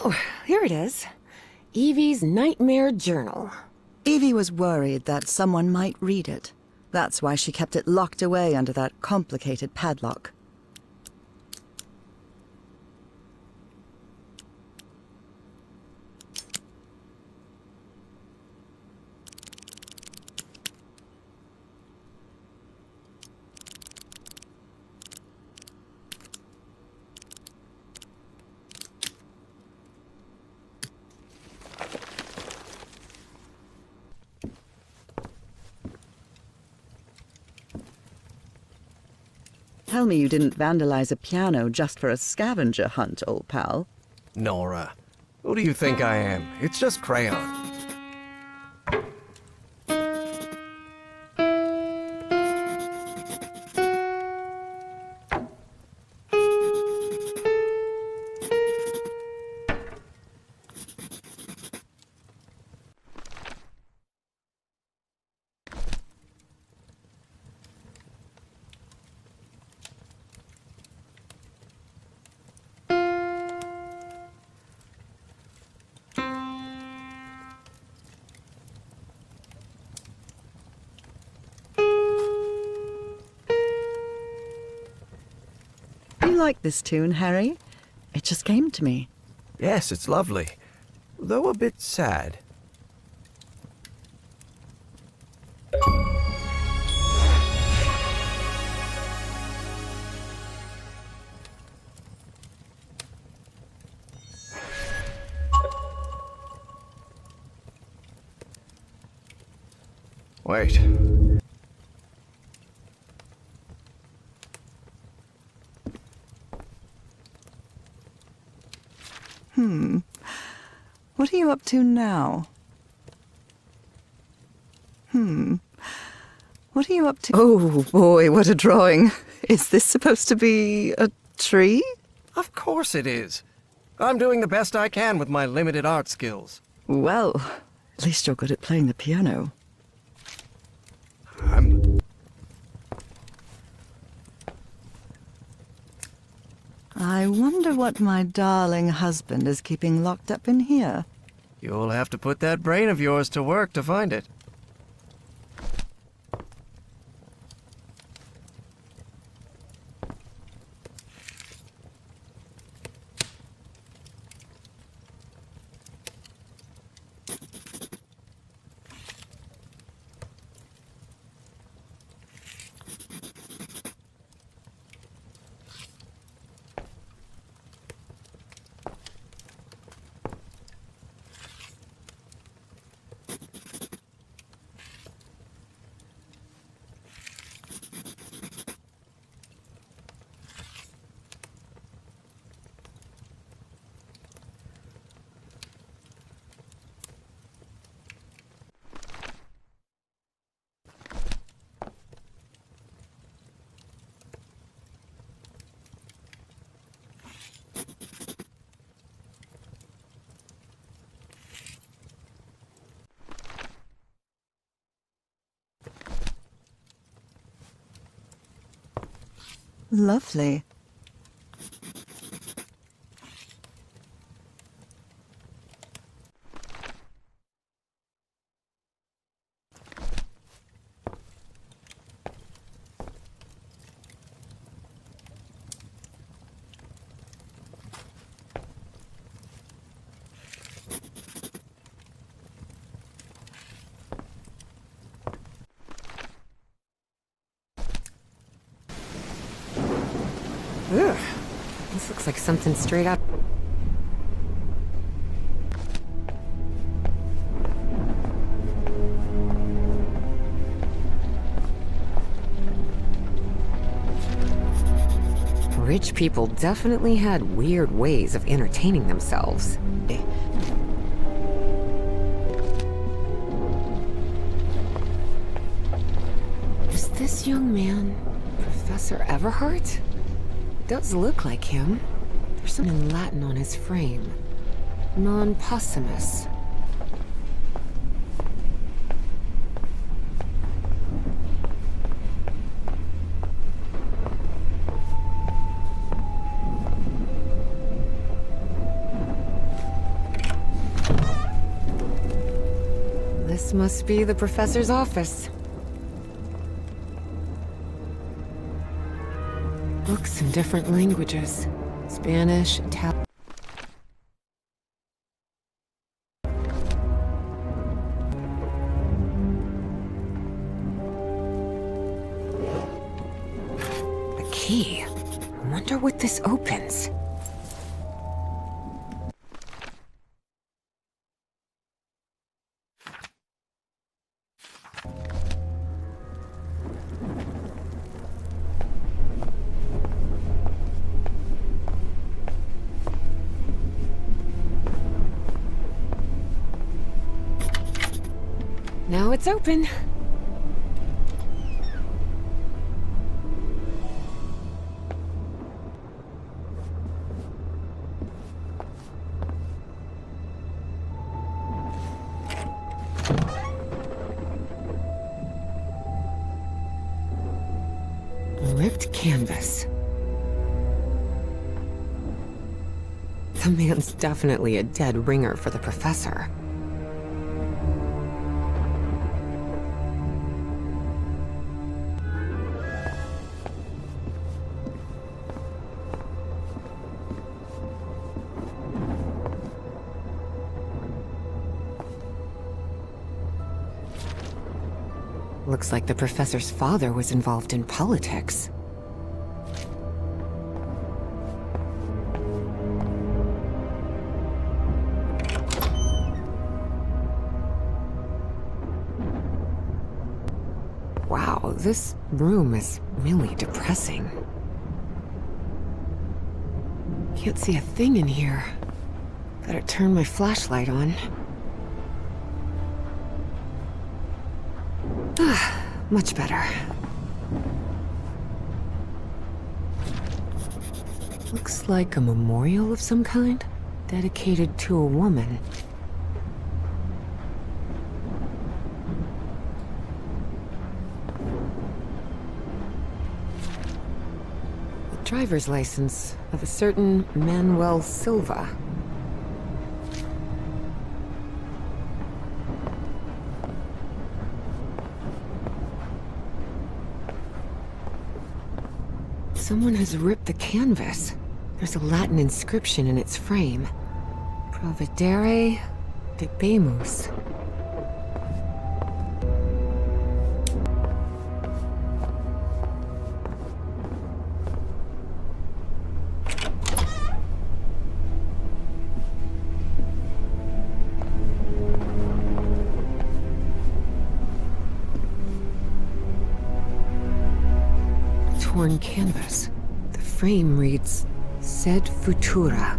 Oh, here it is. Evie's Nightmare Journal. Evie was worried that someone might read it. That's why she kept it locked away under that complicated padlock. Tell me you didn't vandalize a piano just for a scavenger hunt, old pal. Nora, who do you think I am? It's just crayon. You like this tune, Harry? It just came to me. Yes, it's lovely, though a bit sad. Wait. What are you up to now? What are you up to? Oh boy, what a drawing. Is this supposed to be a tree? Of course it is. I'm doing the best I can with my limited art skills. Well, at least you're good at playing the piano. I wonder what my darling husband is keeping locked up in here. You'll have to put that brain of yours to work to find it. Lovely. Ugh. This looks like something straight up. Rich people definitely had weird ways of entertaining themselves. Is this young man Professor Everhart? Does look like him. There's something in Latin on his frame. Non possumus. This must be the professor's office. Books in different languages. Spanish, Italian. The key. I wonder what this opens. Now it's open. Ripped canvas. The man's definitely a dead ringer for the professor. Looks like the professor's father was involved in politics. Wow, this room is really depressing. Can't see a thing in here. Better turn my flashlight on. Much better. Looks like a memorial of some kind, dedicated to a woman. The driver's license of a certain Manuel Silva. Someone has ripped the canvas. There's a Latin inscription in its frame. Providere debemus. Torn canvas. The frame reads, Sed Futura.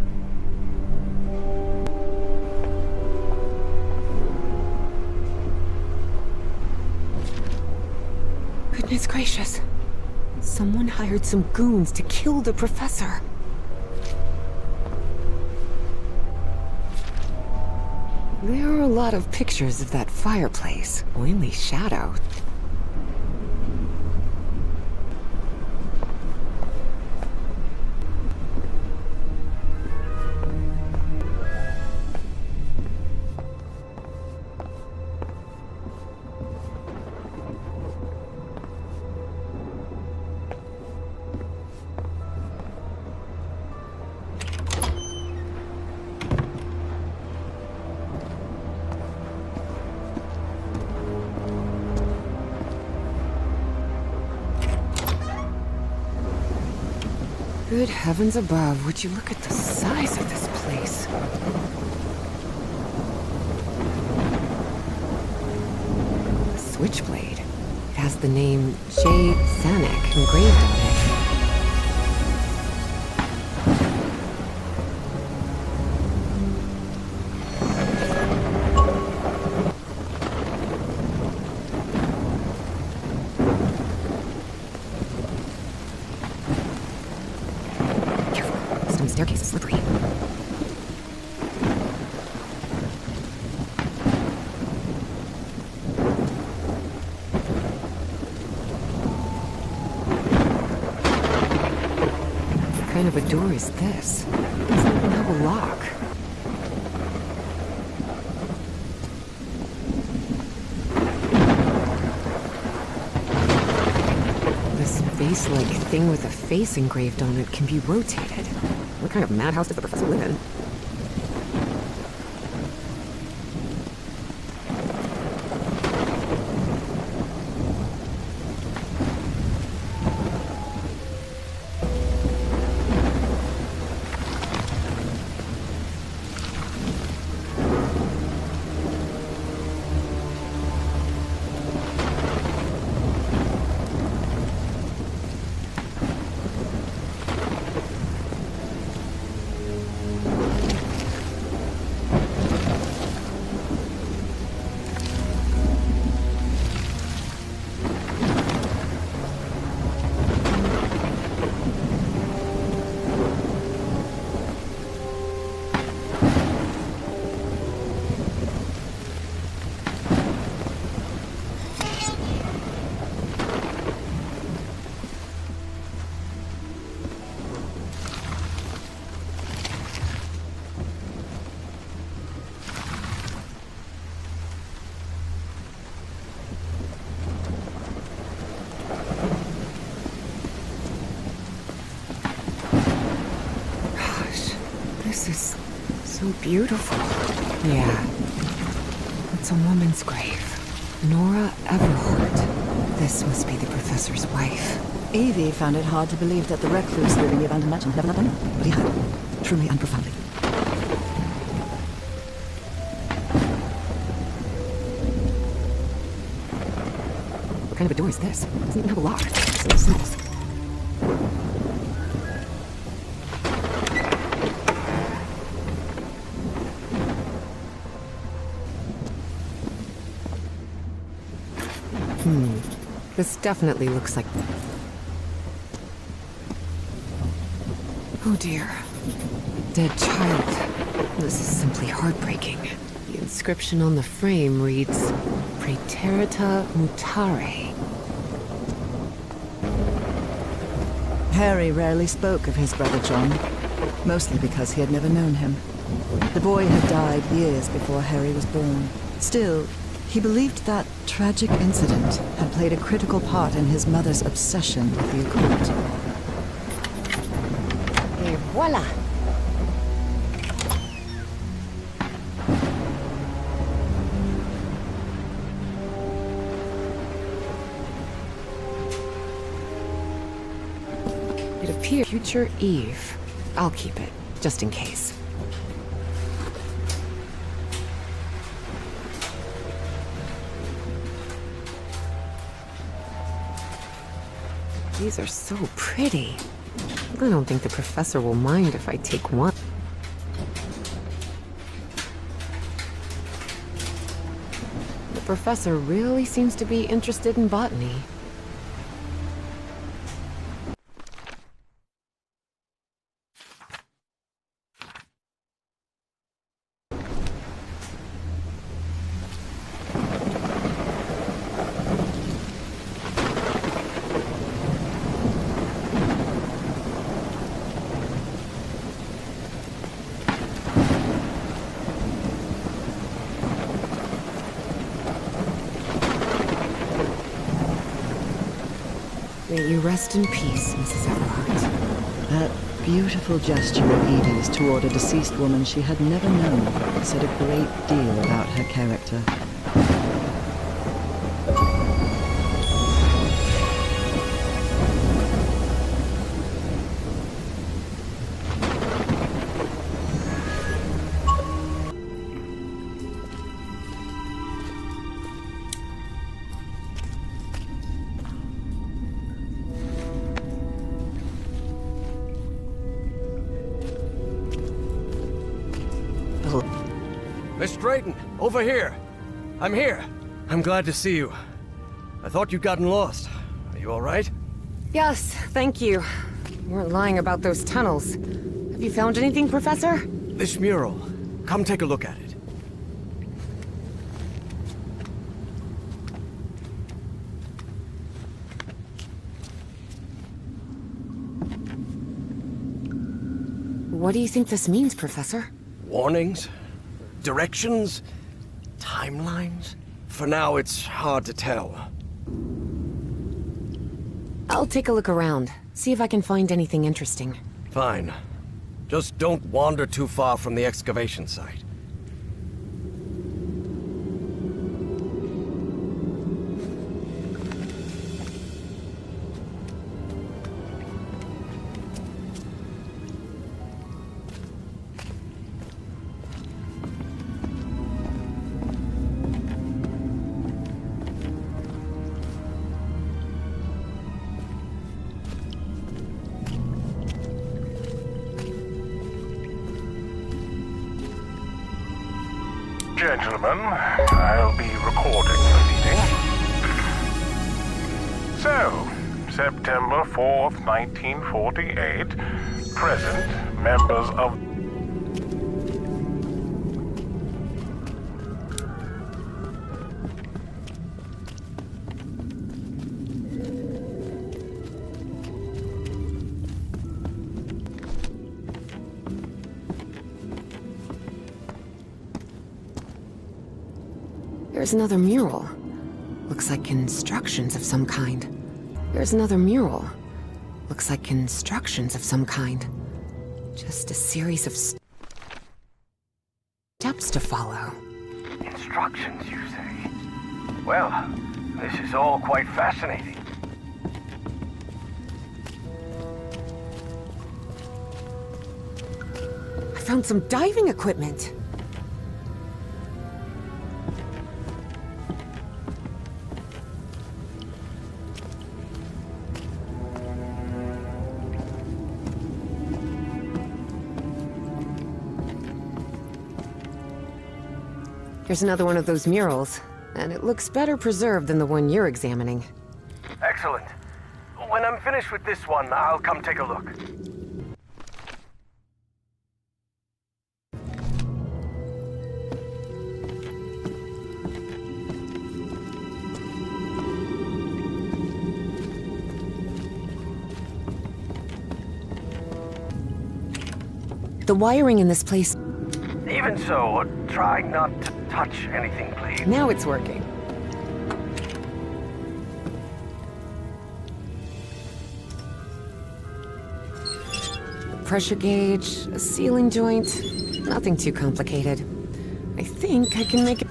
Goodness gracious. Someone hired some goons to kill the professor. There are a lot of pictures of that fireplace. Oily shadow. Good heavens above, would you look at the size of this place? The switchblade. It has the name J. Zanuck engraved on it. Staircase is slippery. What kind of a door is this? It doesn't even have a lock. Anything with a face engraved on it can be rotated. What kind of madhouse does the professor live in? This is so beautiful. Yeah. It's a woman's grave. Nora Everhart. This must be the professor's wife. Evie found it hard to believe that the recluse living the abandoned mansion had never known him, but he had, truly and profoundly. What kind of a door is this? It doesn't even have a lock. So it smells. This definitely looks like... Oh dear. Dead child. This is simply heartbreaking. The inscription on the frame reads, Praeterita mutare. Harry rarely spoke of his brother John, mostly because he had never known him. The boy had died years before Harry was born. Still, he believed that tragic incident had played a critical part in his mother's obsession with the occult. Et voila! It appears future Eve. I'll keep it, just in case. These are so pretty. I don't think the professor will mind if I take one. The professor really seems to be interested in botany. May you rest in peace, Mrs. Everhart. That beautiful gesture of Evie's toward a deceased woman she had never known said a great deal about her character. Miss Drayton, over here. I'm here. I'm glad to see you. I thought you'd gotten lost. Are you all right? Yes, thank you. You weren't lying about those tunnels. Have you found anything, Professor? This mural. Come take a look at it. What do you think this means, Professor? Warnings? Directions? Timelines? For now, it's hard to tell. I'll take a look around. See if I can find anything interesting. Fine. Just don't wander too far from the excavation site. Gentlemen, I'll be recording the meeting. So, September 4th, 1948, present members of... There's another mural. Looks like instructions of some kind. There's another mural. Looks like instructions of some kind. Just a series of steps to follow. Instructions, you say? Well, this is all quite fascinating. I found some diving equipment. Here's another one of those murals, and it looks better preserved than the one you're examining. Excellent. When I'm finished with this one, I'll come take a look. The wiring in this place... Even so, try not to touch anything, please. Now it's working. A pressure gauge, a sealing joint, nothing too complicated. I think I can make it...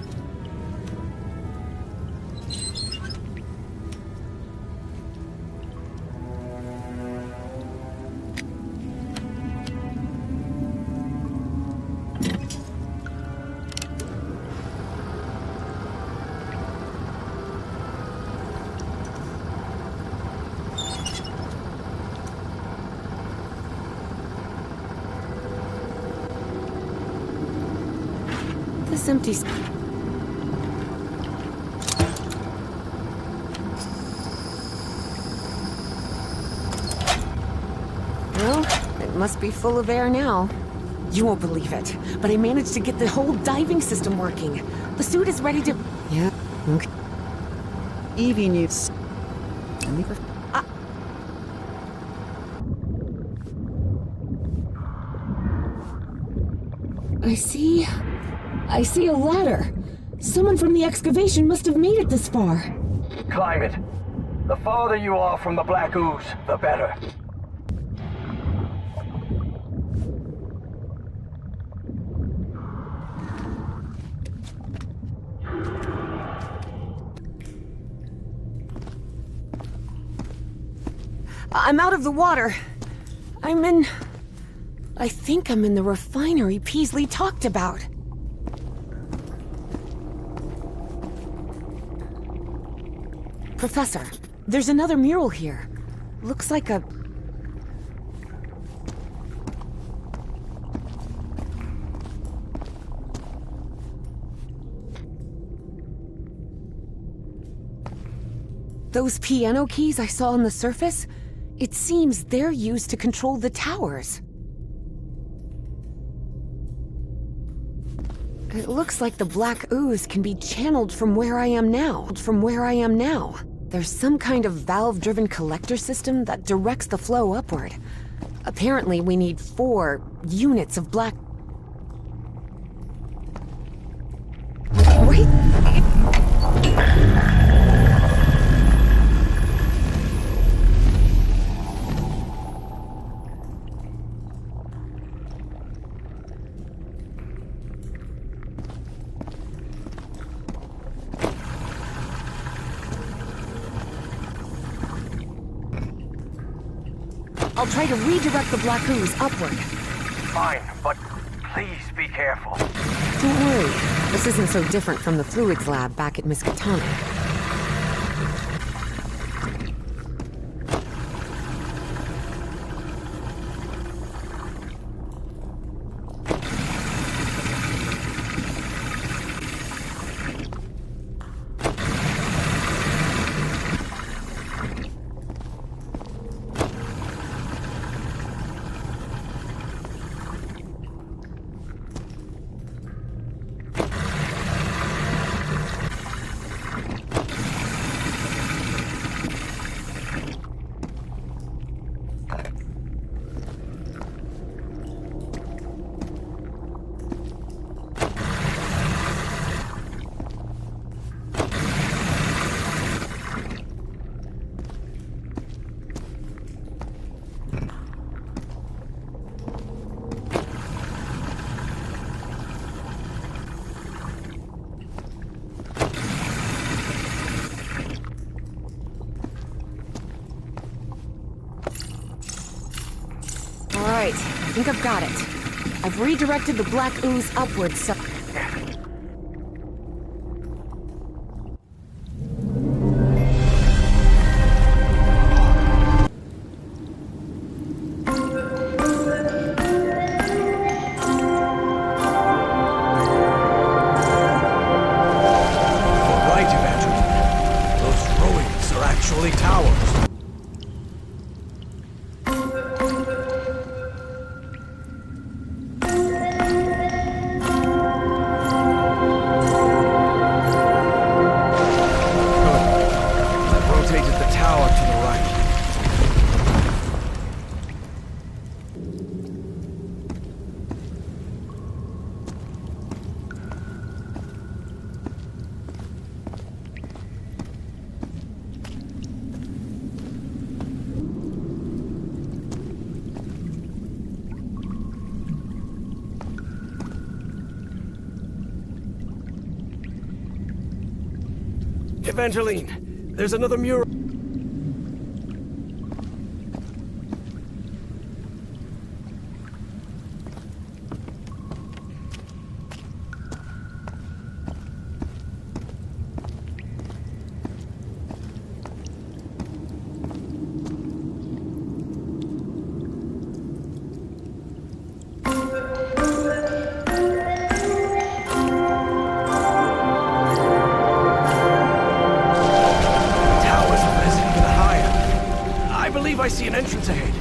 This empty Well, it must be full of air now. You won't believe it, but I managed to get the whole diving system working. The suit is ready to... Yeah, okay. Evie knew... I see a ladder. Someone from the excavation must have made it this far. Climb it. The farther you are from the black ooze, the better. I'm out of the water. I think I'm in the refinery Peasley talked about. Professor, there's another mural here. Looks like a... Those piano keys I saw on the surface, it seems they're used to control the towers. It looks like the black ooze can be channeled from where I am now. There's some kind of valve-driven collector system that directs the flow upward. Apparently, we need 4 units of black... Wait! I'll try to redirect the black ooze upward. Fine, but please be careful. Don't worry. This isn't so different from the fluids lab back at Miskatonic. Alright, I think I've got it. I've redirected the black ooze upwards, so... Evangeline, there's another mural. I see an entrance ahead.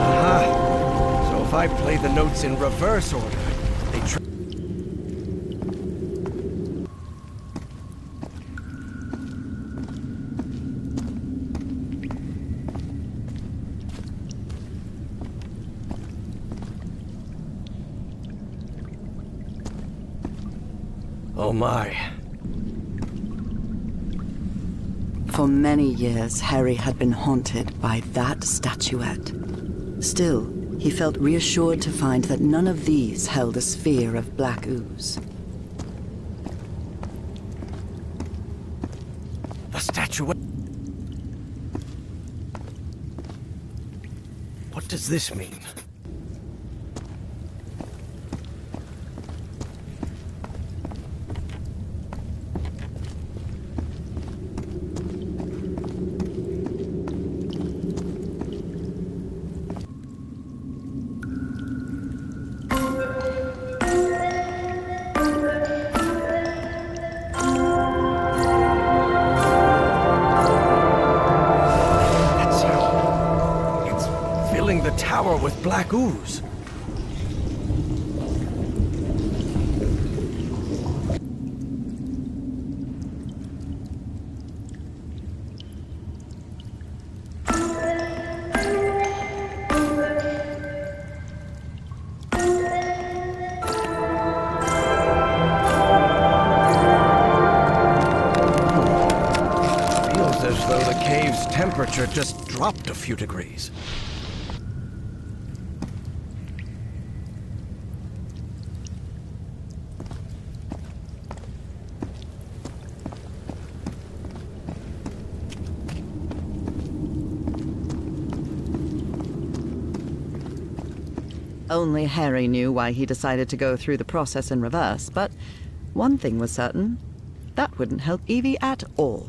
Aha! So if I play the notes in reverse order, they Oh my. For many years, Harry had been haunted by that statuette. Still, he felt reassured to find that none of these held a sphere of black ooze. The statuette. What does this mean? With black ooze. Feels as though the cave's temperature just dropped a few degrees. Only Harry knew why he decided to go through the process in reverse, but one thing was certain. That wouldn't help Evie at all.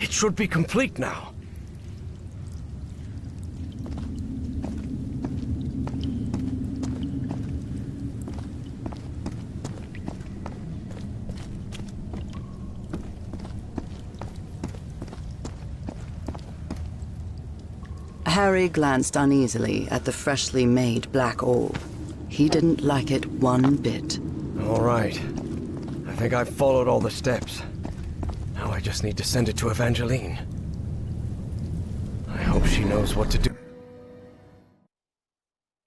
Should be complete now. Harry glanced uneasily at the freshly made black orb. He didn't like it one bit. All right. I think I've followed all the steps. Now I just need to send it to Evangeline. I hope she knows what to do.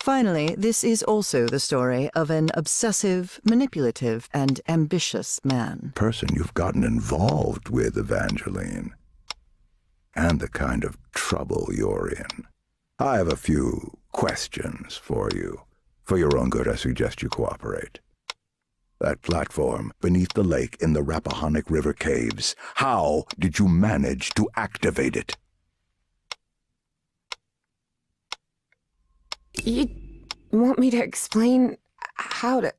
Finally, this is also the story of an obsessive, manipulative, and ambitious man. Person you've gotten involved with, Evangeline. And the kind of trouble you're in. I have a few questions for you. For your own good, I suggest you cooperate. That platform beneath the lake in the Rappahannock River caves. How did you manage to activate it? You want me to explain how to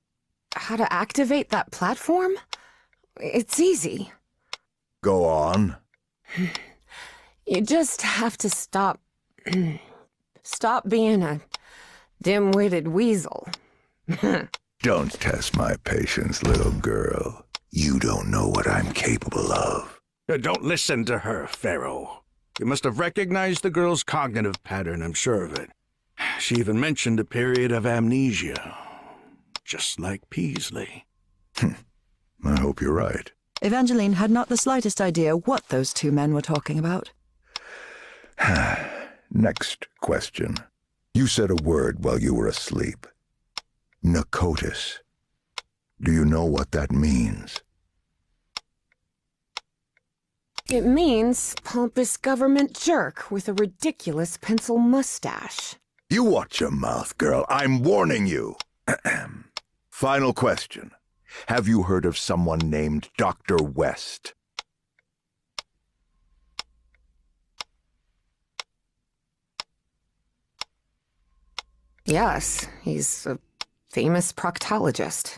activate that platform? It's easy. Go on. You just have to stop being a dim-witted weasel. Don't test my patience, little girl. You don't know what I'm capable of. Don't listen to her, Pharaoh. You must have recognized the girl's cognitive pattern, I'm sure of it. She even mentioned a period of amnesia. Just like Peasley. I hope you're right. Evangeline had not the slightest idea what those two men were talking about. Next question. You said a word while you were asleep. Nakotis. Do you know what that means? It means pompous government jerk with a ridiculous pencil mustache. You watch your mouth, girl. I'm warning you. Final question. Have you heard of someone named Dr. West? Yes, he's a famous proctologist.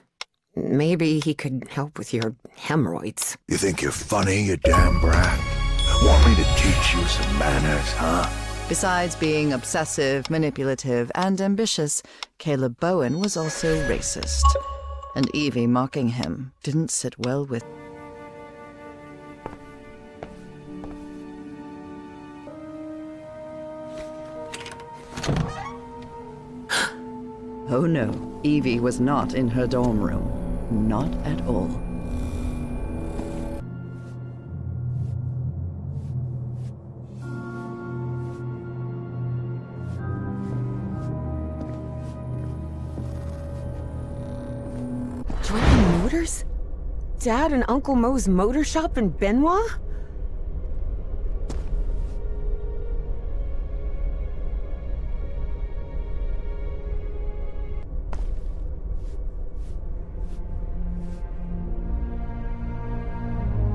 Maybe he could help with your hemorrhoids. You think you're funny, you damn brat? Want me to teach you some manners, huh? Besides being obsessive, manipulative, and ambitious, Caleb Bowen was also racist. And Evie mocking him didn't sit well with... Oh no, Evie was not in her dorm room. Not at all. Driving motors? Dad and Uncle Mo's motor shop in Benoit?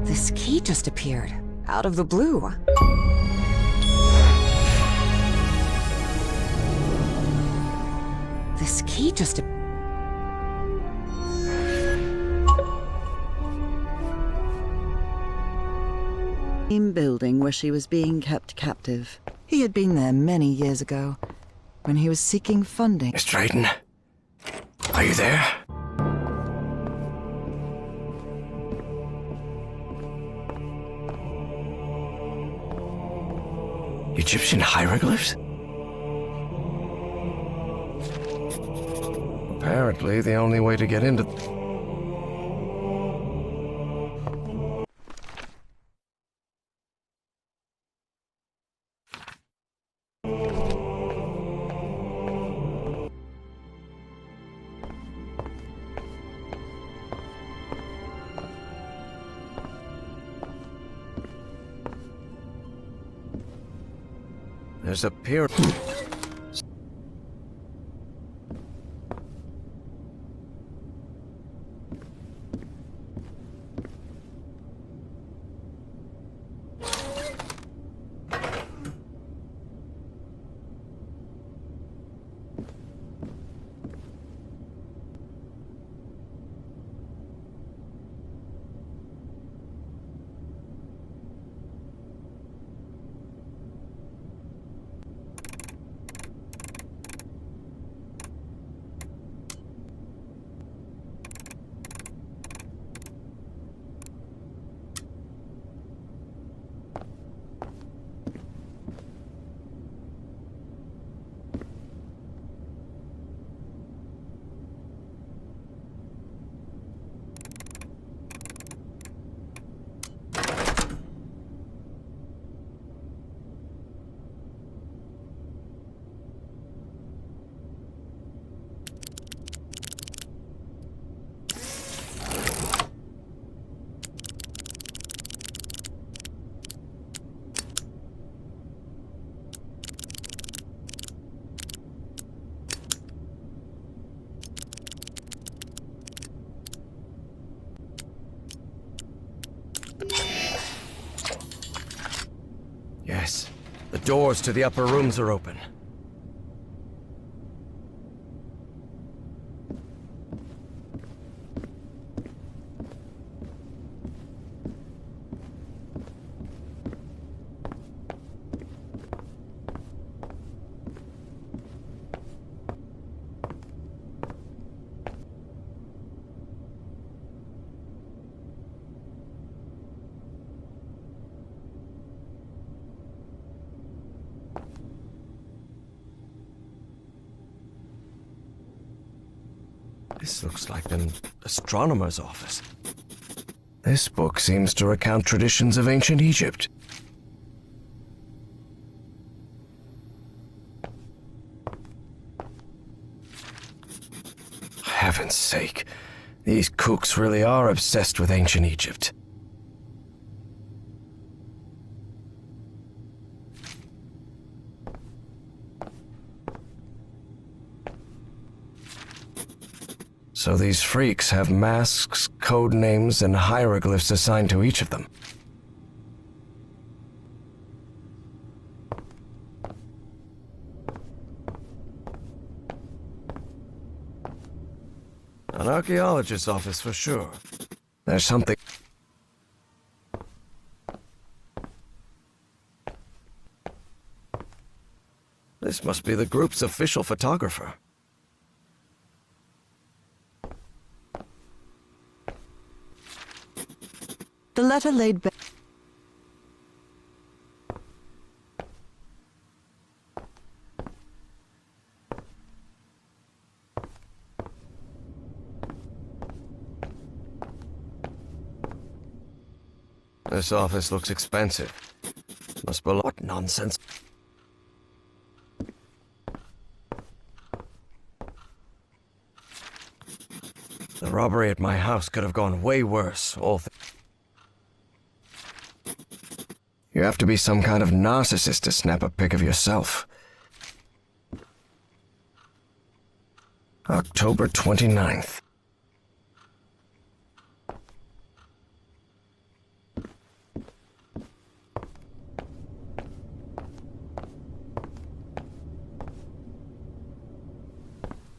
This key just appeared, out of the blue. This key just appeared. same building where she was being kept captive. He had been there many years ago, when he was seeking funding. Miss Drayton, are you there? Egyptian hieroglyphs? Apparently, the only way to get into... There's a pyramid. Yes, the doors to the upper rooms are open. This looks like an astronomer's office. This book seems to recount traditions of ancient Egypt. Heaven's sake, these kooks really are obsessed with ancient Egypt. So these freaks have masks, code names, and hieroglyphs assigned to each of them. An archaeologist's office for sure. There's something... This must be the group's official photographer. The letter laid bare. This office looks expensive. Must be what nonsense. The robbery at my house could have gone way worse, You have to be some kind of narcissist to snap a pic of yourself. October 29th.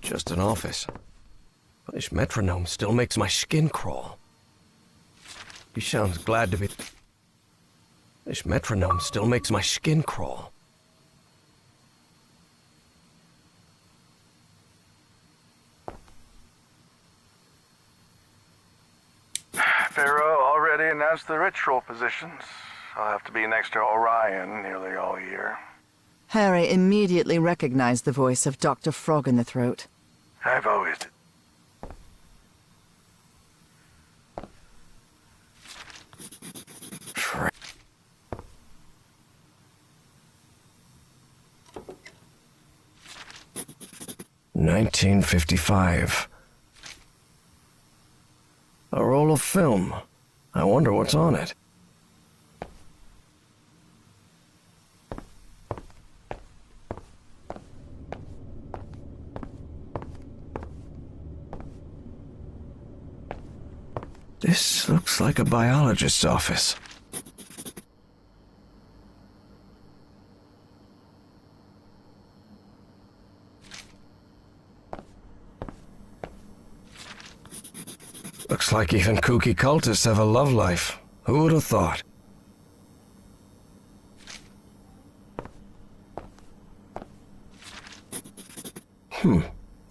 Just an office. But this metronome still makes my skin crawl. He sounds glad to be... This metronome still makes my skin crawl. Pharaoh already announced the ritual positions. I'll have to be next to Orion nearly all year. Harry immediately recognized the voice of Dr. Frog in the Throat. I've always... 1955. A roll of film. I wonder what's on it. This looks like a biologist's office. Looks like even kooky cultists have a love life. Who would have thought?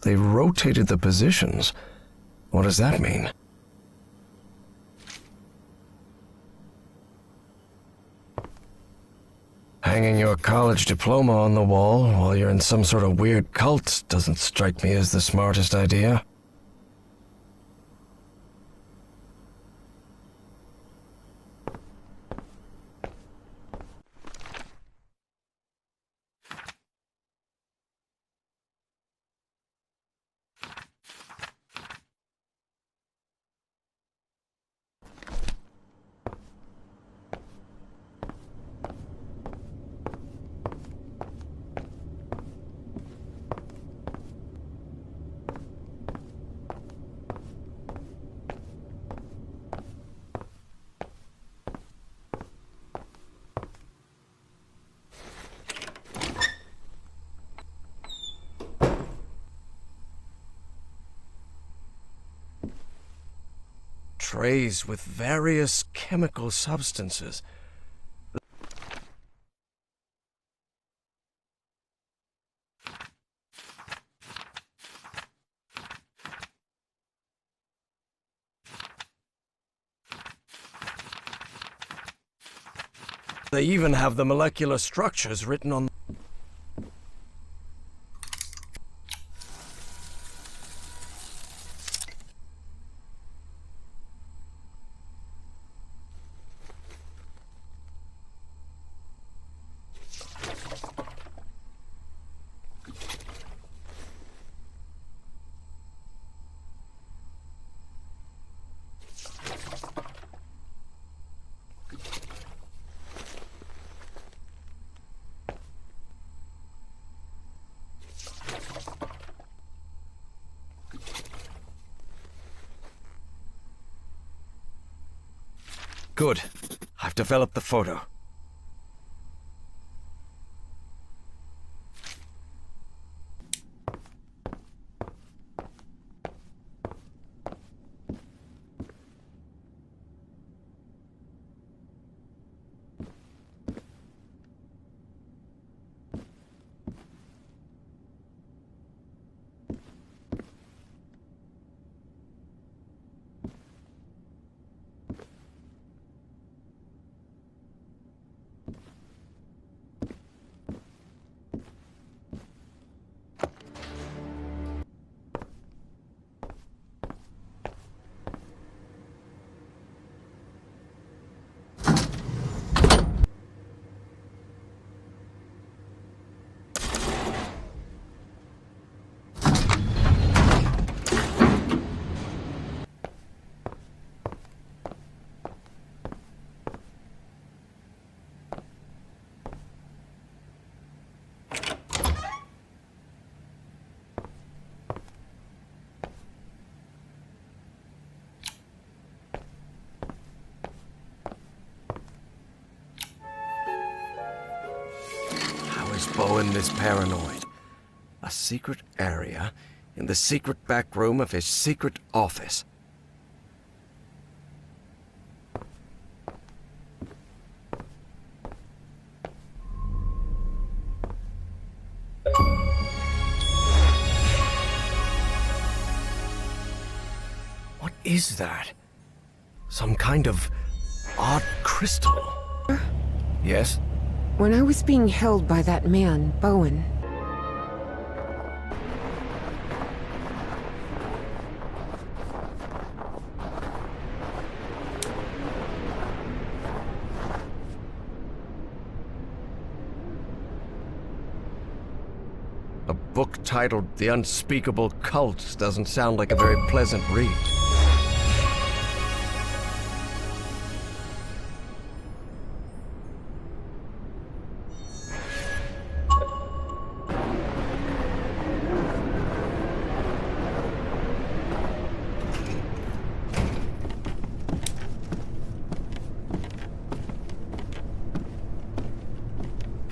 They rotated the positions. What does that mean? Hanging your college diploma on the wall while you're in some sort of weird cult doesn't strike me as the smartest idea. Trays with various chemical substances. They even have the molecular structures written on. Good. I've developed the photo. Bowen is paranoid. A secret area in the secret back room of his secret office. is that? Some kind of odd crystal. Yes? When I was being held by that man, Bowen, a book titled The Unspeakable Cult doesn't sound like a very pleasant read.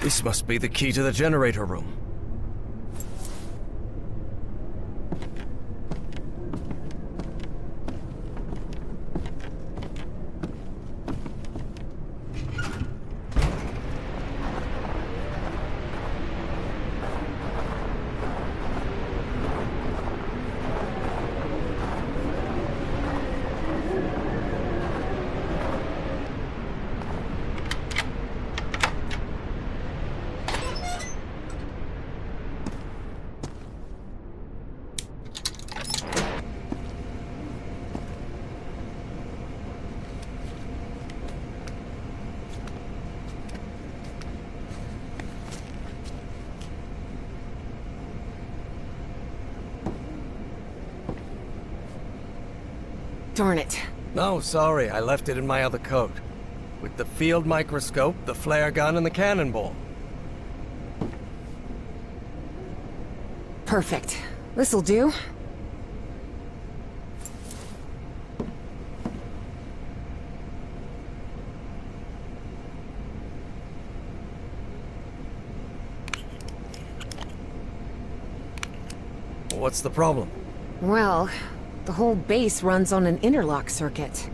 This must be the key to the generator room. darn it. No, sorry, I left it in my other coat. With the field microscope, the flare gun, and the cannonball. Perfect. This'll do. What's the problem? Well, the whole base runs on an interlock circuit.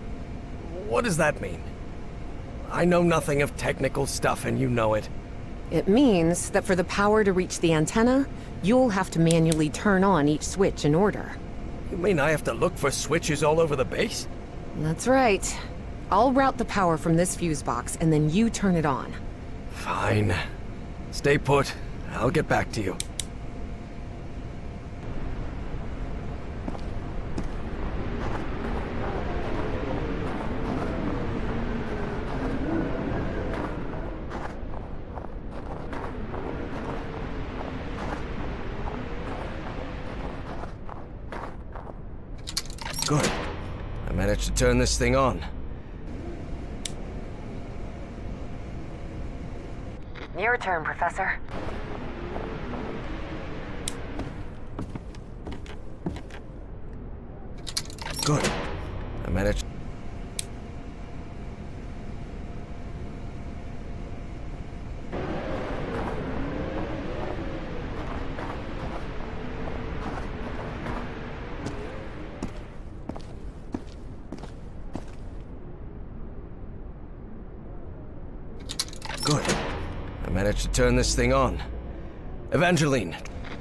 What does that mean? I know nothing of technical stuff, and you know it. It means that for the power to reach the antenna, you'll have to manually turn on each switch in order. You mean I have to look for switches all over the base? That's right. I'll route the power from this fuse box, and then you turn it on. Fine. Stay put. I'll get back to you. Good. I managed to turn this thing on. Your turn, Professor. Good. I managed... Good. I managed to turn this thing on. Evangeline.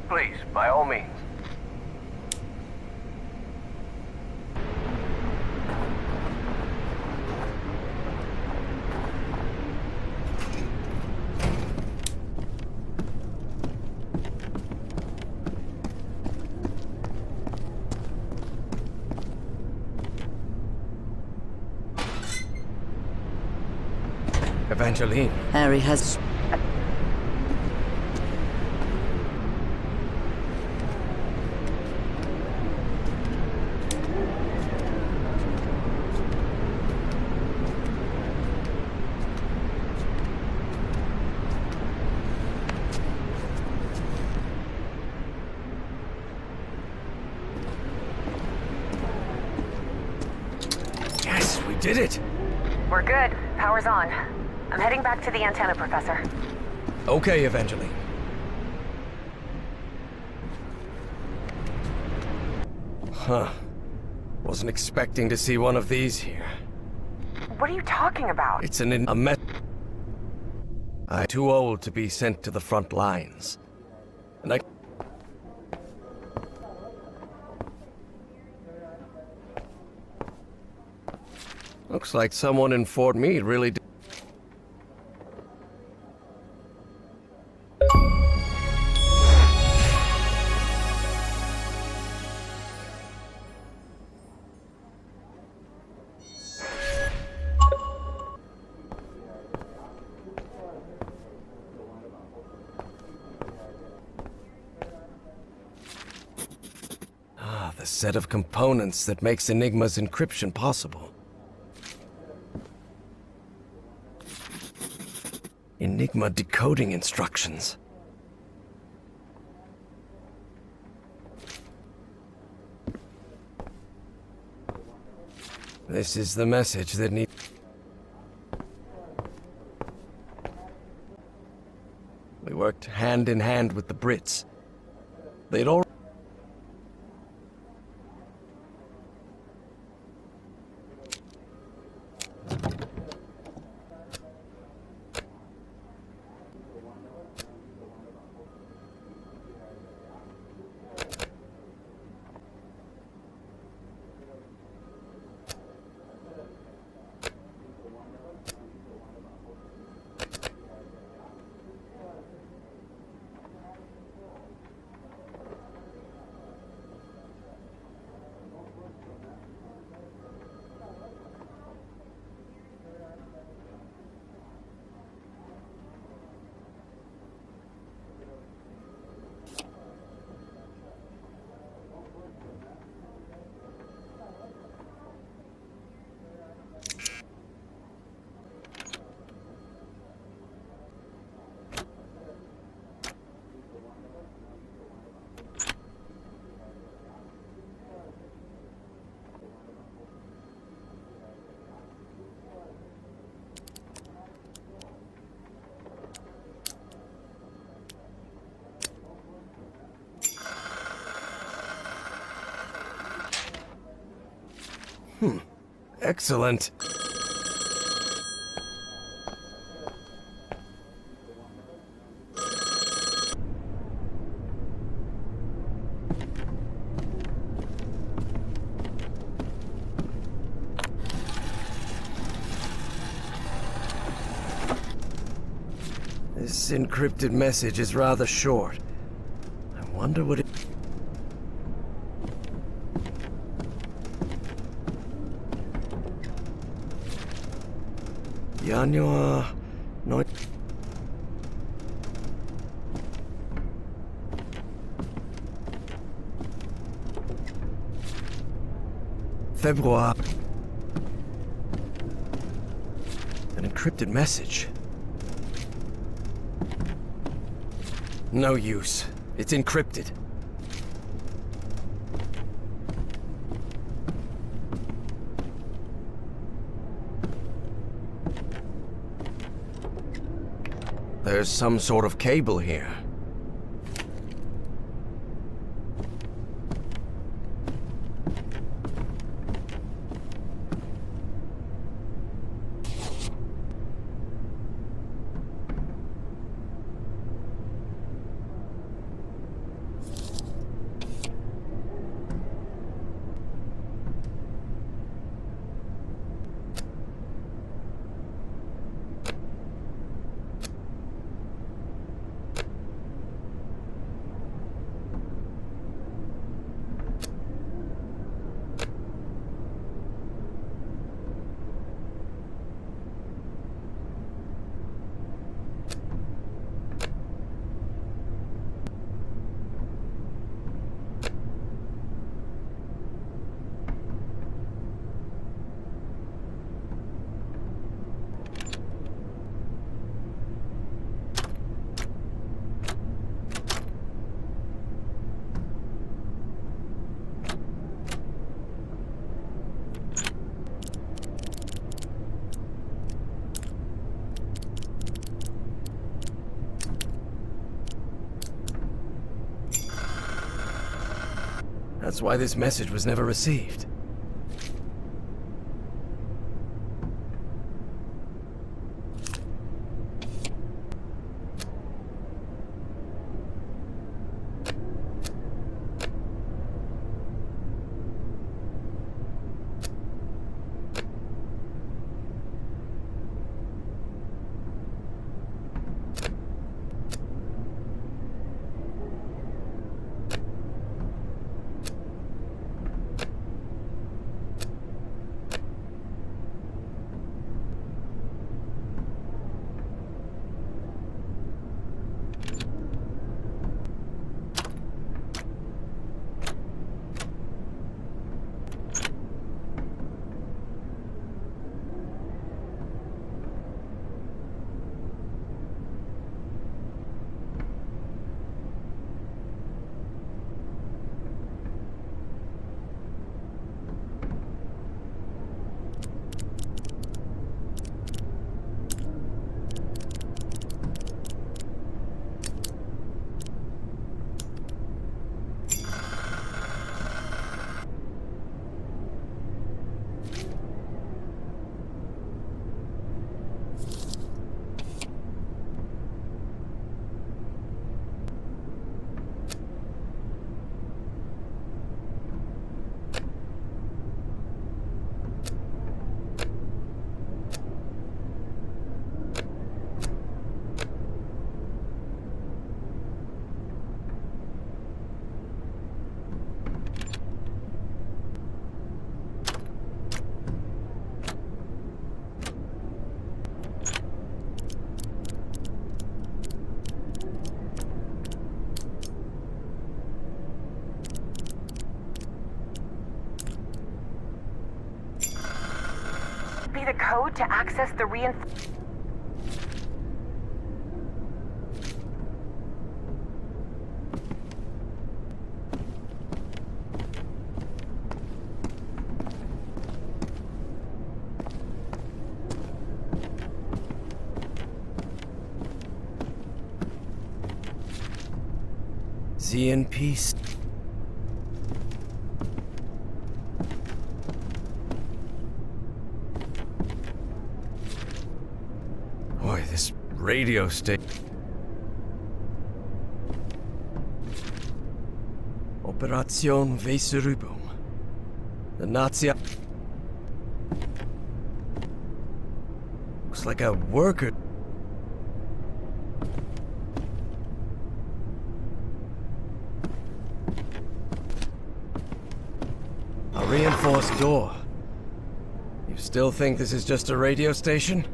Please, by all means. Evangeline. Harry has... Yes, we did it! We're good. Power's on. I'm heading back to the antenna, Professor. Okay, Evangeline. Huh. Wasn't expecting to see one of these here. What are you talking about? It's I'm too old to be sent to the front lines. And I... Looks like someone in Fort Meade really did. The set of components that makes Enigma's encryption possible. Enigma decoding instructions. This is the message that needs... We worked hand in hand with the Brits. They'd already... Excellent. This encrypted message is rather short. I wonder what it... Januar... No... February... An encrypted message. No use. It's encrypted. There's some sort of cable here. That's why this message was never received. the code to access the Sie in peace. Boy, this radio station. Operation Weserübung. The Nazi. Looks like a worker. A reinforced door. You still think this is just a radio station?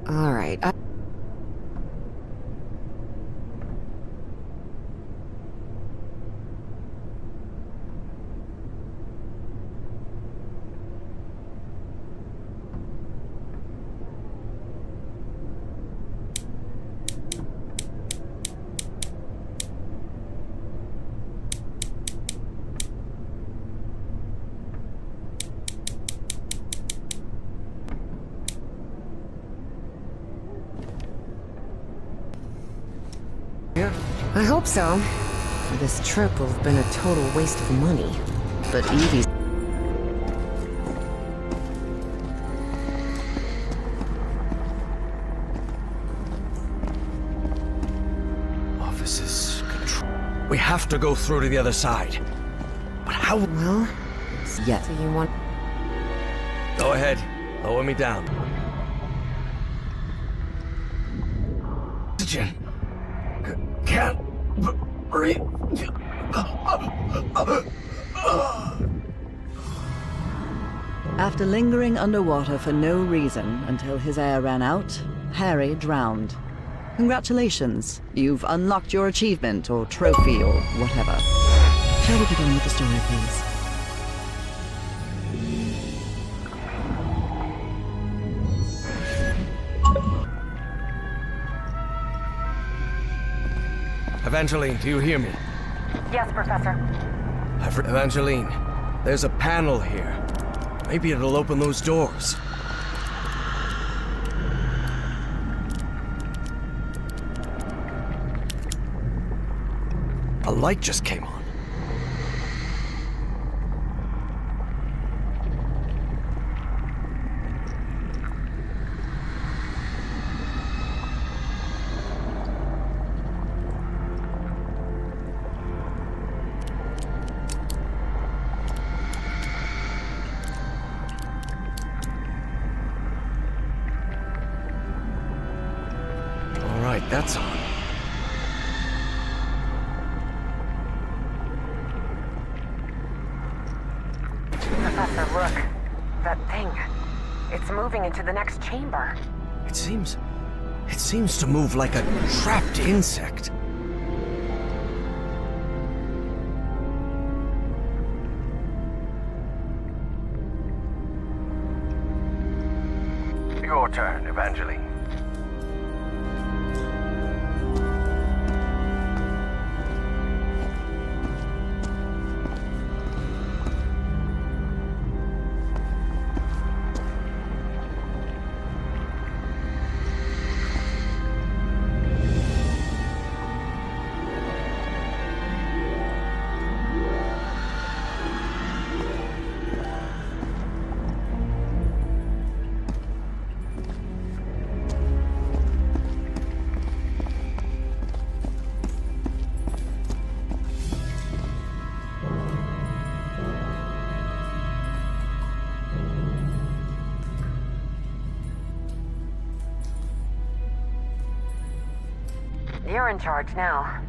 All right. I hope so. This trip will have been a total waste of money. But Evie's... Offices, control. We have to go through to the other side. But how? Well, Yet. so you want... Go ahead. Lower me down. Oxygen. Can't breathe. After lingering underwater for no reason until his air ran out, Harry drowned. Congratulations, you've unlocked your achievement or trophy or whatever. Shall we get on with the story, please? Evangeline, do you hear me? Yes, Professor. Evangeline, there's a panel here. Maybe it'll open those doors. A light just came on. That's on. Professor, look. That thing. It's moving into the next chamber. It seems to move like a trapped insect. Your turn, Evangeline. You're in charge now.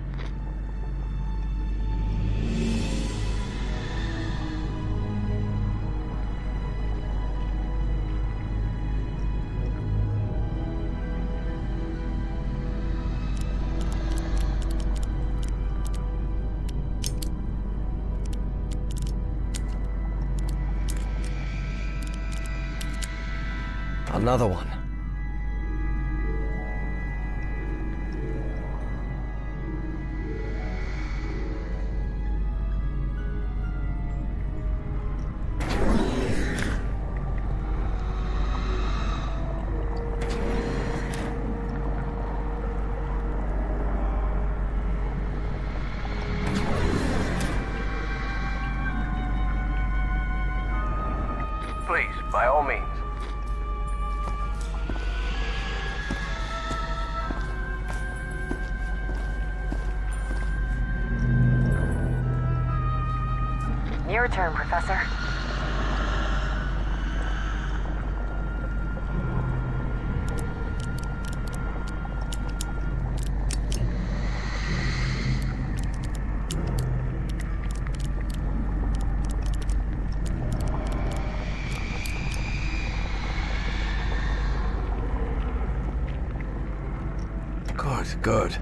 Another one. Please, by all means. Your turn, Professor. Good.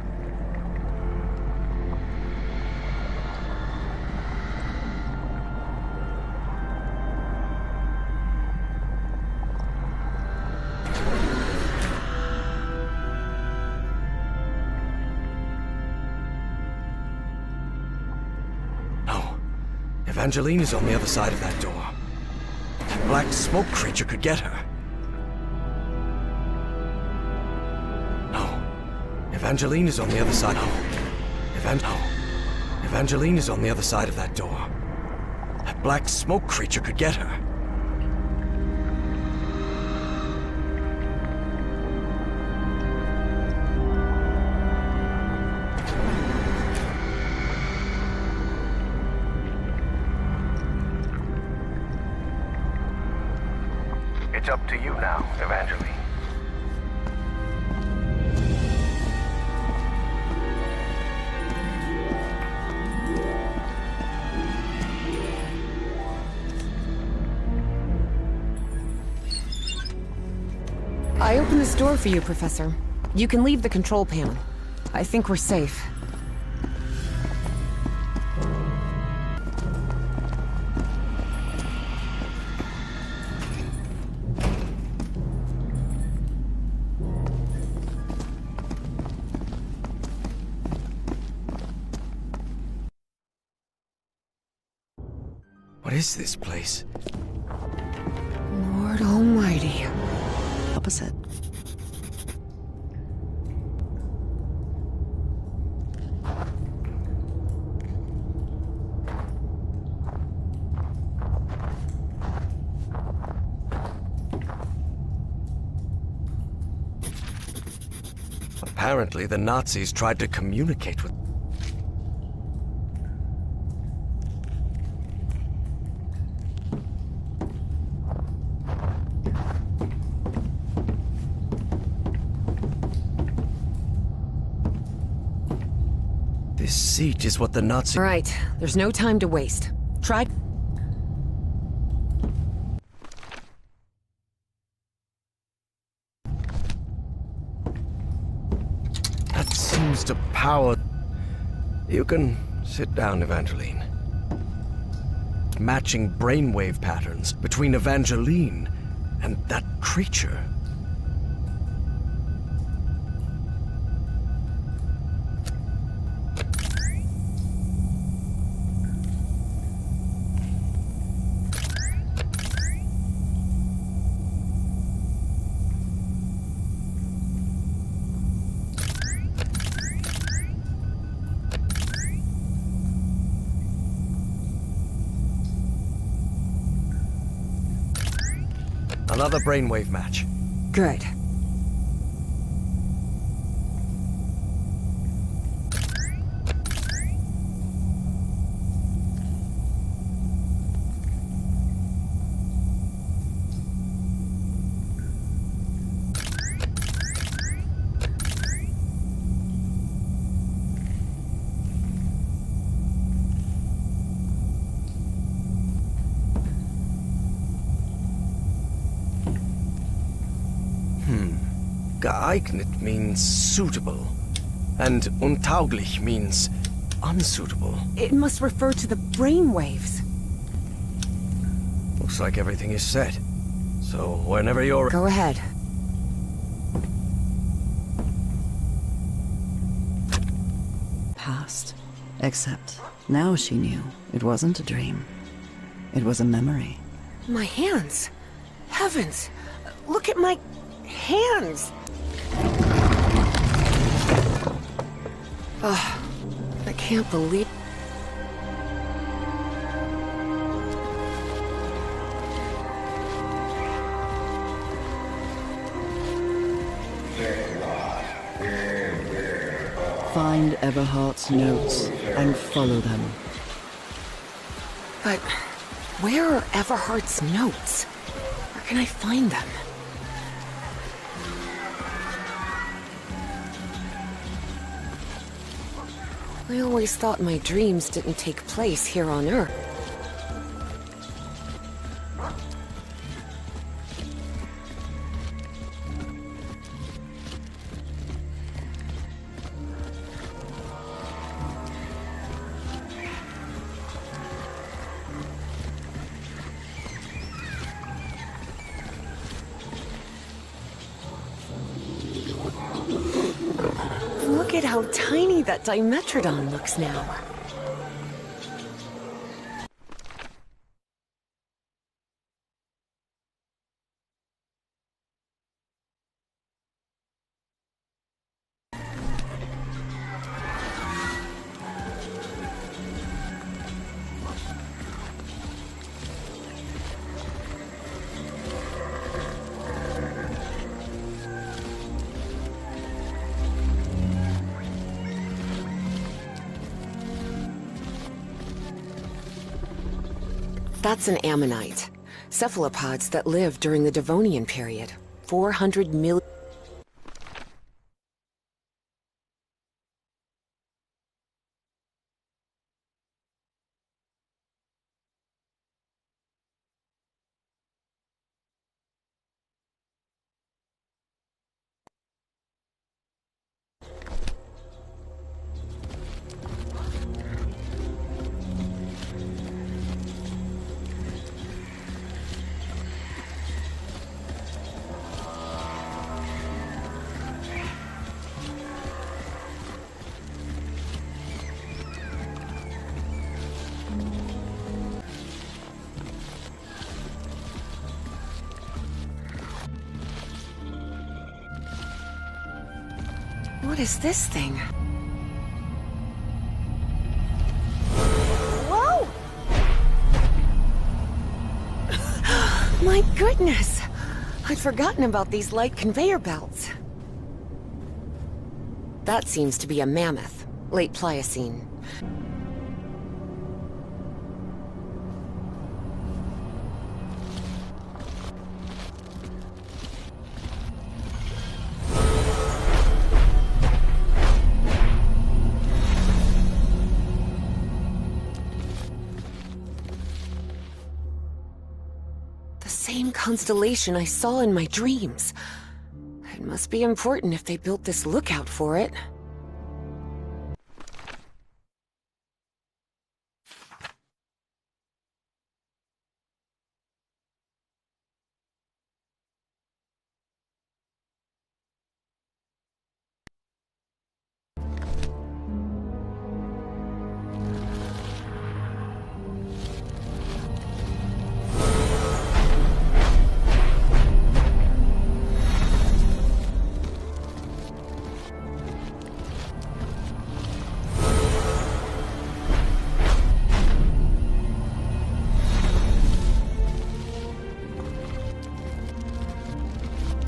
No. Evangeline is on the other side of that door. That black smoke creature could get her. Evangeline is on the other side. Evangeline is on the other side of that door. That black smoke creature could get her. It's up to you now, Evangeline. I opened this door for you, Professor. You can leave the control panel. I think we're safe. What is this place? Lord Almighty. Opposite. Apparently, the Nazis tried to communicate with... This seat is what the Nazis... All right, there's no time to waste. Try... That seems to power... You can sit down, Evangeline. Matching brainwave patterns between Evangeline and that creature. Another brainwave match. Good. Geeignet means suitable, and untauglich means unsuitable. It must refer to the brainwaves. Looks like everything is set. So whenever you're... Go ahead. Past. Except now she knew it wasn't a dream. It was a memory. My hands. Heavens. Look at my hands. Ugh. I can't believe... Find Everhart's notes and follow them. But where are Everhart's notes? Where can I find them? I always thought my dreams didn't take place here on Earth. Look at how tiny that Dimetrodon looks now. That's an ammonite. Cephalopods that lived during the Devonian period. 400 million... What is this thing? Whoa! My goodness! I'd forgotten about these light conveyor belts. That seems to be a mammoth, late Pliocene. Same constellation I saw in my dreams. It must be important if they built this lookout for it.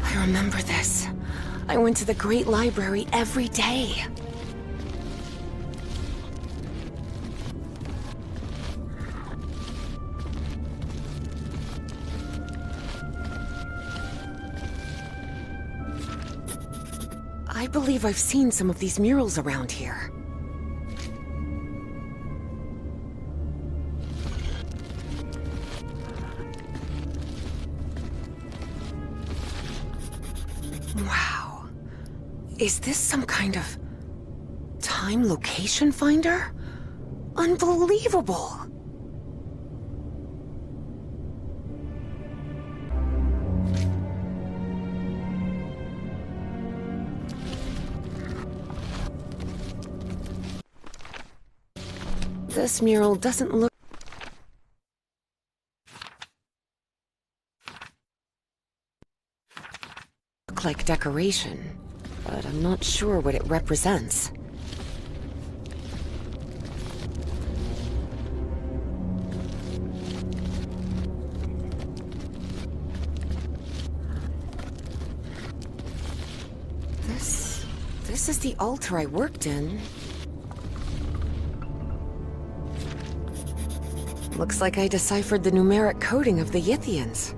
I remember this. I went to the Great Library every day. I believe I've seen some of these murals around here. Wow. Is this some kind of time location finder? Unbelievable! This mural doesn't look like decoration, but I'm not sure what it represents. This is the altar I worked in. Looks like I deciphered the numeric coding of the Yithians.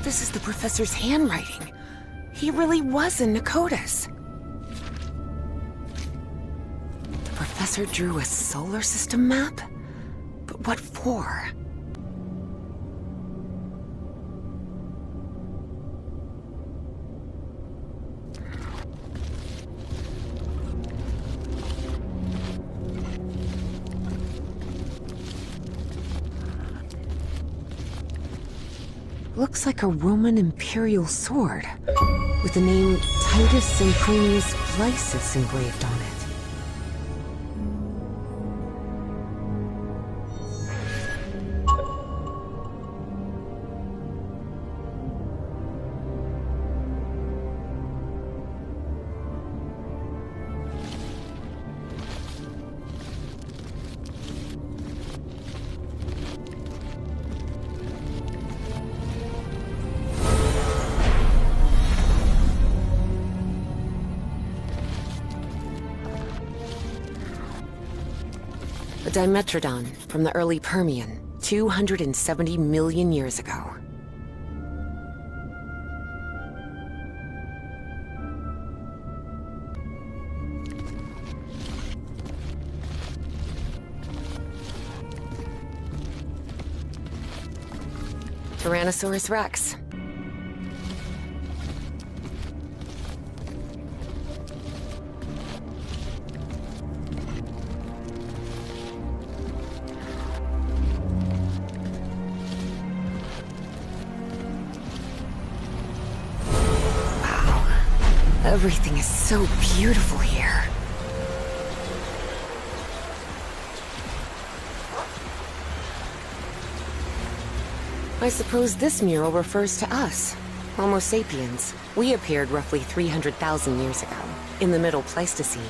This is the professor's handwriting. He really was in Nakotas. The professor drew a solar system map? But what for? Looks like a Roman imperial sword, with the name Titus Sempronius Lysis engraved on it. A Dimetrodon from the early Permian, 270 million years ago. Tyrannosaurus Rex. Everything is so beautiful here. I suppose this mural refers to us, Homo sapiens. We appeared roughly 300,000 years ago, in the Middle Pleistocene.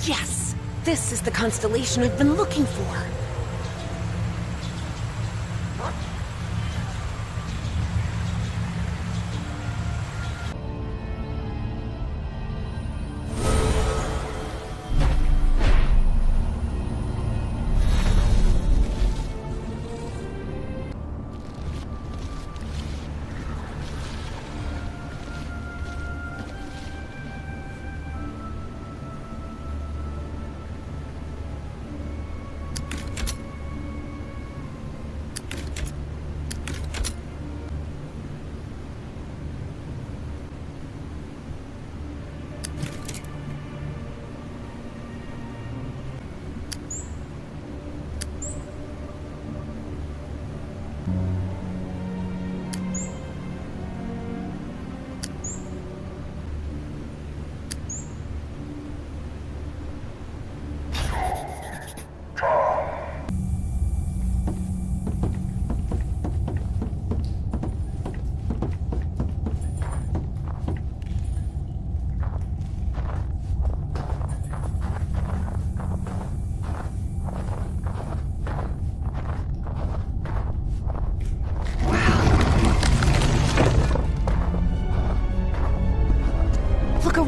Yes! This is the constellation I've been looking for!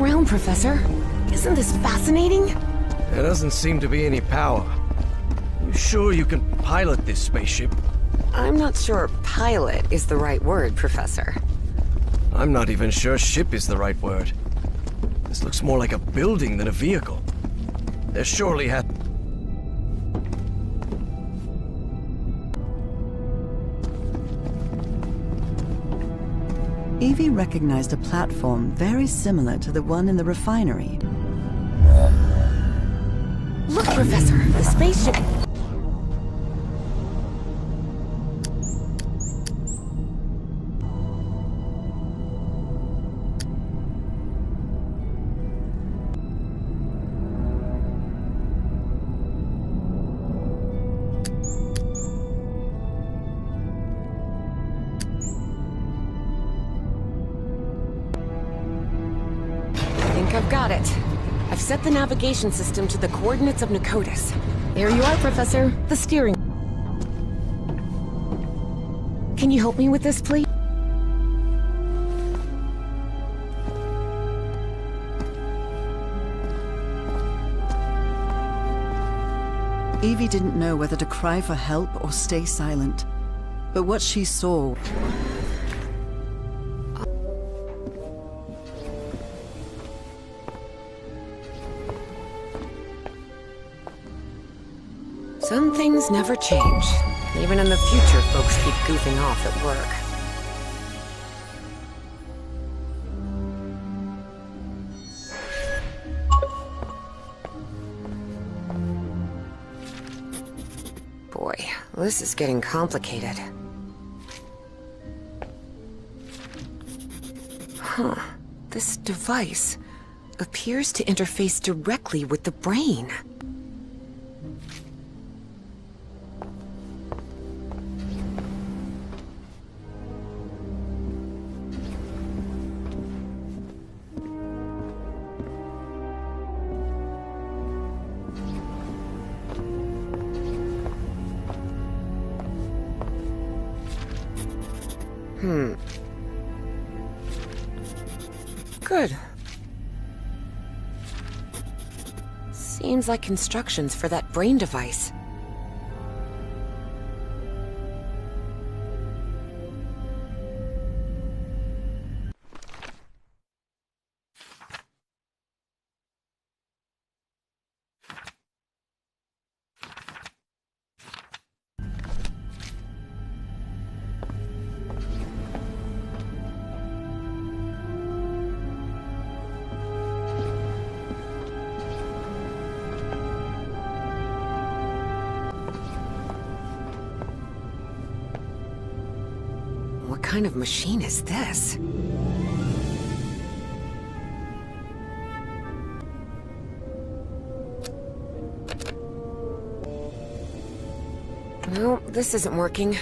around, Professor. Isn't this fascinating? There doesn't seem to be any power. You sure you can pilot this spaceship? I'm not sure pilot is the right word, Professor. I'm not even sure ship is the right word. This looks more like a building than a vehicle. There surely had... Evie recognized a platform very similar to the one in the refinery. Look, Professor, the spaceship... I've got it. I've set the navigation system to the coordinates of Nicotis. There you are, Professor. The steering. Can you help me with this, please? Evie didn't know whether to cry for help or stay silent. But what she saw... Some things never change. Even in the future, folks keep goofing off at work. Boy, this is getting complicated. Huh. This device appears to interface directly with the brain. Good. Seems like instructions for that brain device. What kind of machine is this? No, this isn't working.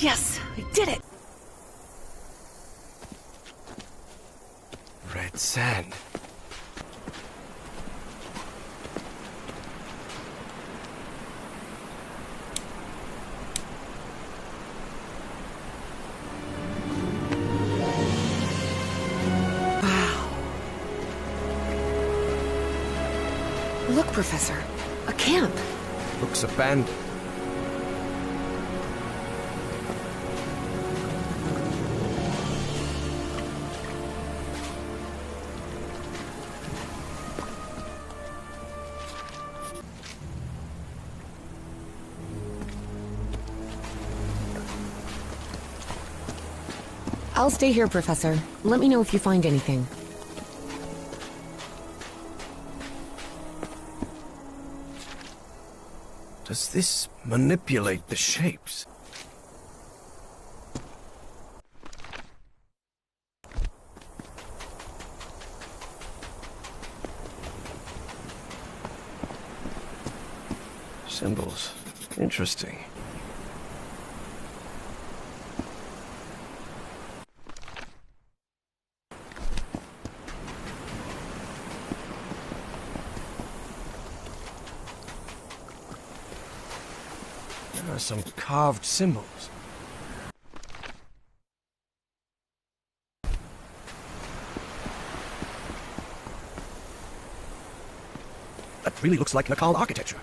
Yes, I did it! Red sand. Wow. Look, Professor. A camp. Looks abandoned. I'll stay here, Professor. Let me know if you find anything. Does this manipulate the shapes? Symbols. Interesting. There are some carved symbols. That really looks like Nakal architecture.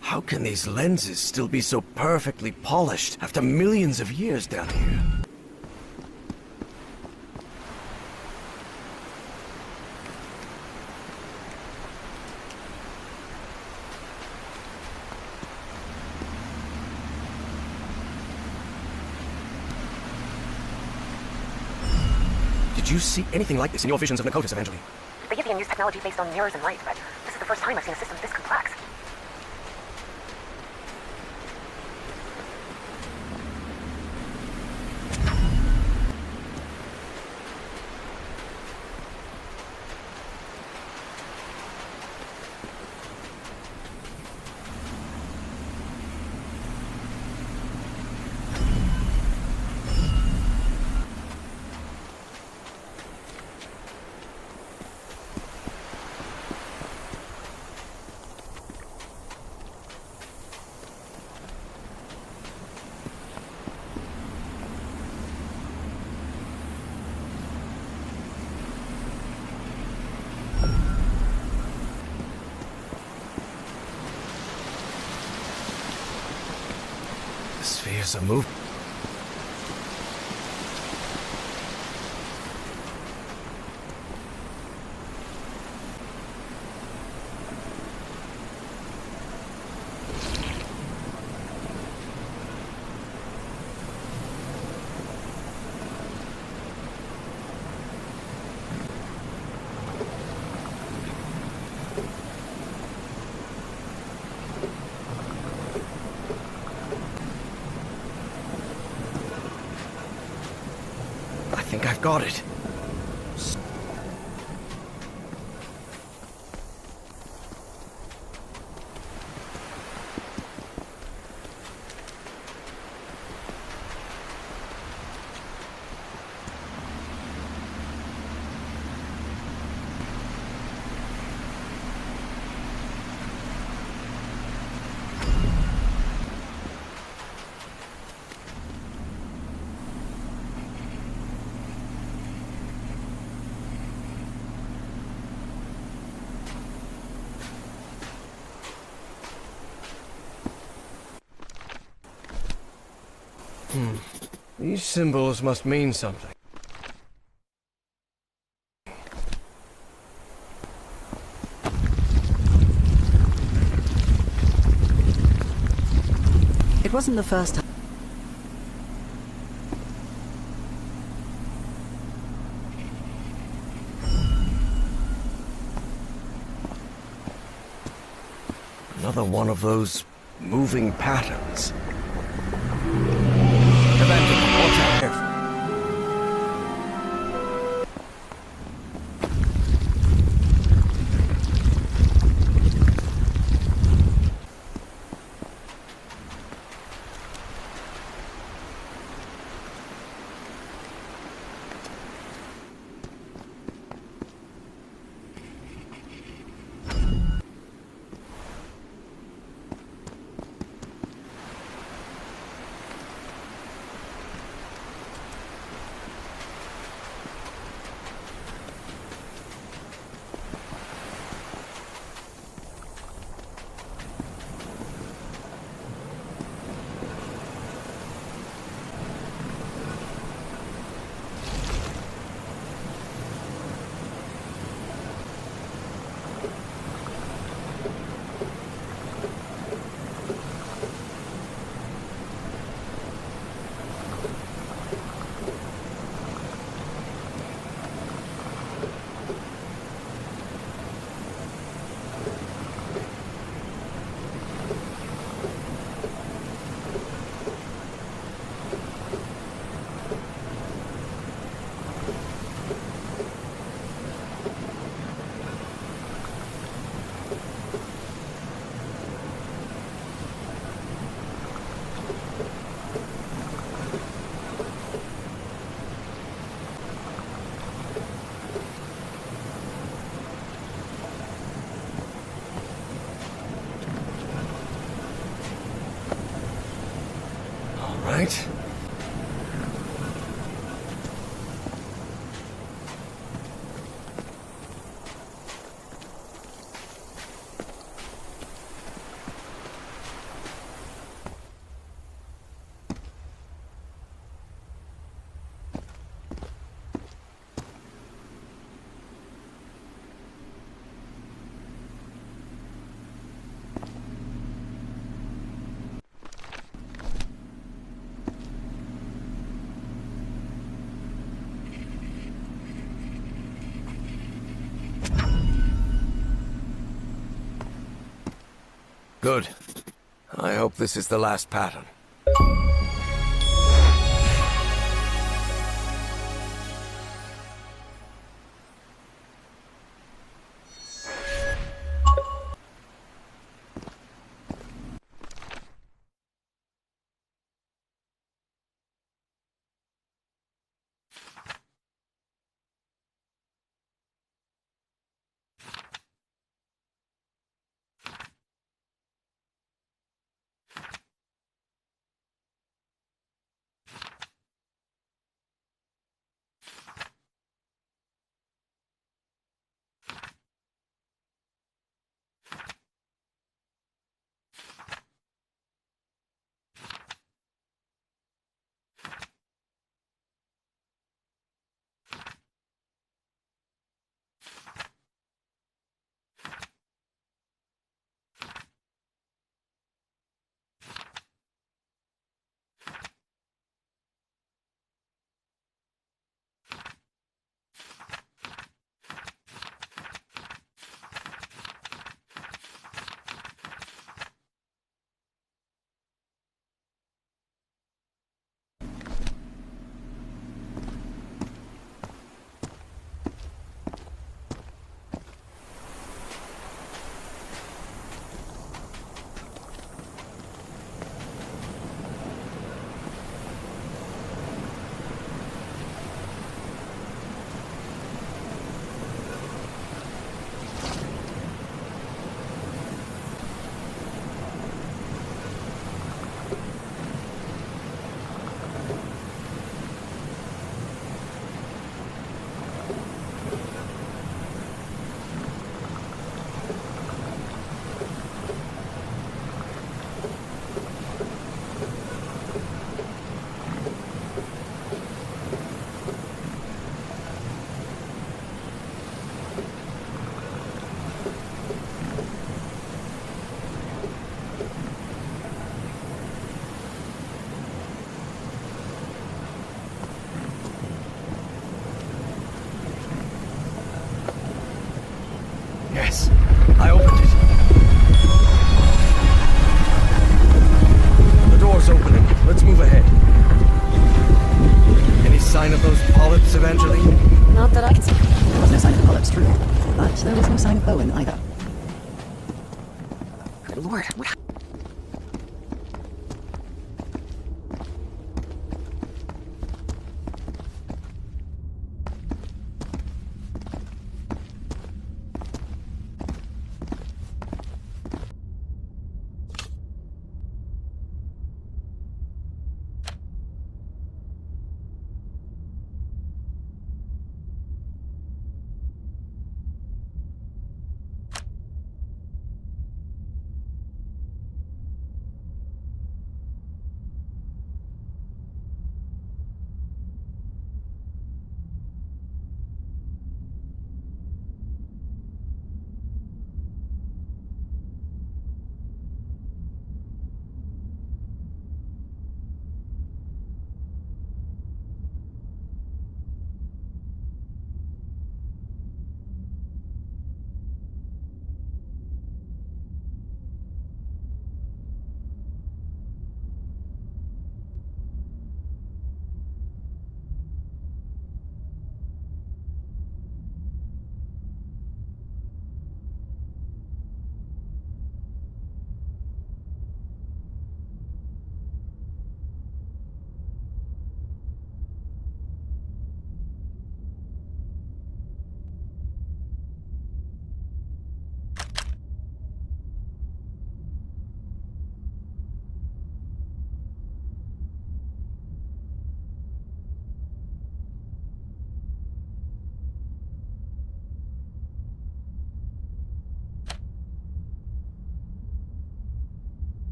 How can these lenses still be so perfectly polished after millions of years down here? Did you see anything like this in your visions of Nakotis, Evangeline? The Yithian used technology based on mirrors and light, but this is the first time I've seen a system this complex. Spheres are moving. I think I've got it. These symbols must mean something. It wasn't the first time. Another one of those moving patterns. right. Good. I hope this is the last pattern. Yes, I opened it. The door's opening. Let's move ahead. Any sign of those polyps, Evangeline? Not that I can see. There was no sign of polyps, true. But there was no sign of Owen either. Good Lord.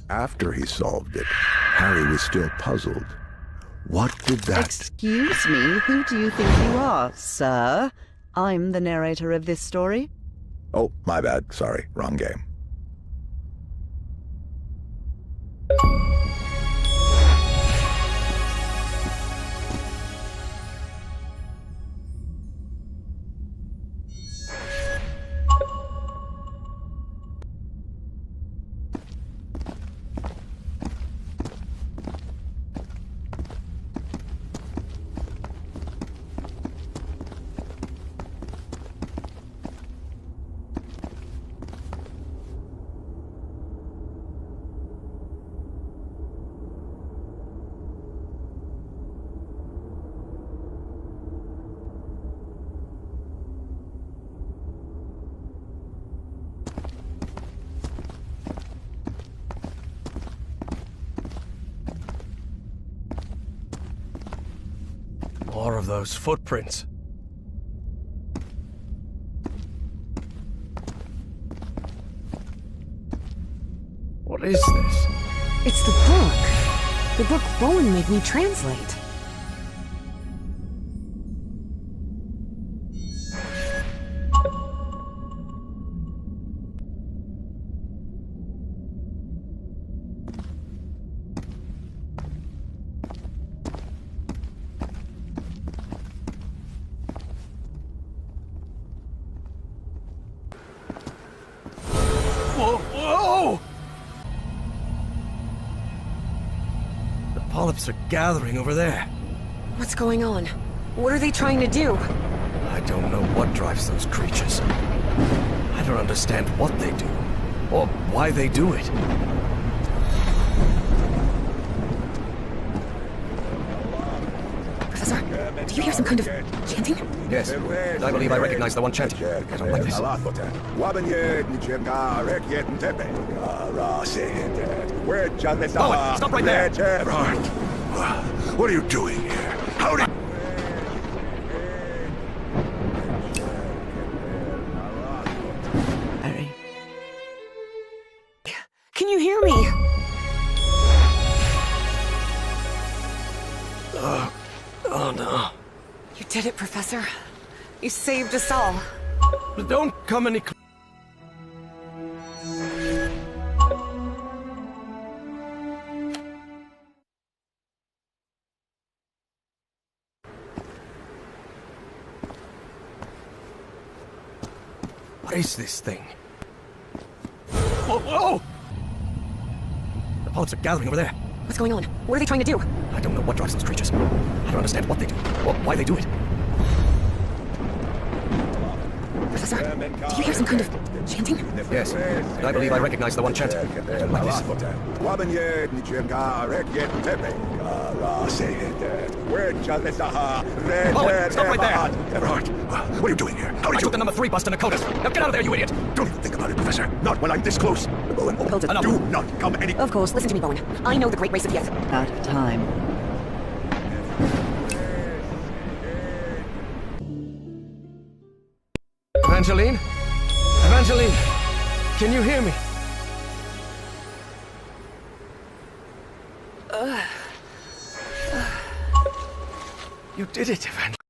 After he solved it, Harry was still puzzled. What did that... Excuse me, who do you think you are, sir? I'm the narrator of this story. Oh, my bad. Sorry, wrong game. More of those footprints. What is this? It's the book. The book Bowen made me translate. Whoa! The polyps are gathering over there. What's going on? What are they trying to do? I don't know what drives those creatures. I don't understand what they do, or why they do it. Professor, do you hear some kind of chanting? Yes, I believe I recognize the one chanting. I don't like this. Bowen, stop right there! Everard, what are you doing here? How did... Harry. Can you hear me? Oh no. You did it, Professor. You saved us all. Don't come any closer. What is this thing? Whoa! The polyps are gathering over there. What's going on? What are they trying to do? I don't know what drives those creatures. I don't understand what they do, or why they do it. Professor, do you hear some kind of chanting? Yes, I believe I recognize the one chanting. I don't like this. Bowen, stop right there! Everard, what are you doing here? How I did you... took the number 3 bus to Nakota's. Now get out of there, you idiot! Don't even think about it, Professor. Not when I'm this close. Bowen, Hold it. do not come any... Of course, Listen to me, Bowen. I know the Great Race of Yeth. out of time. Evangeline? Evangeline! Can you hear me? You did it, Evangeline.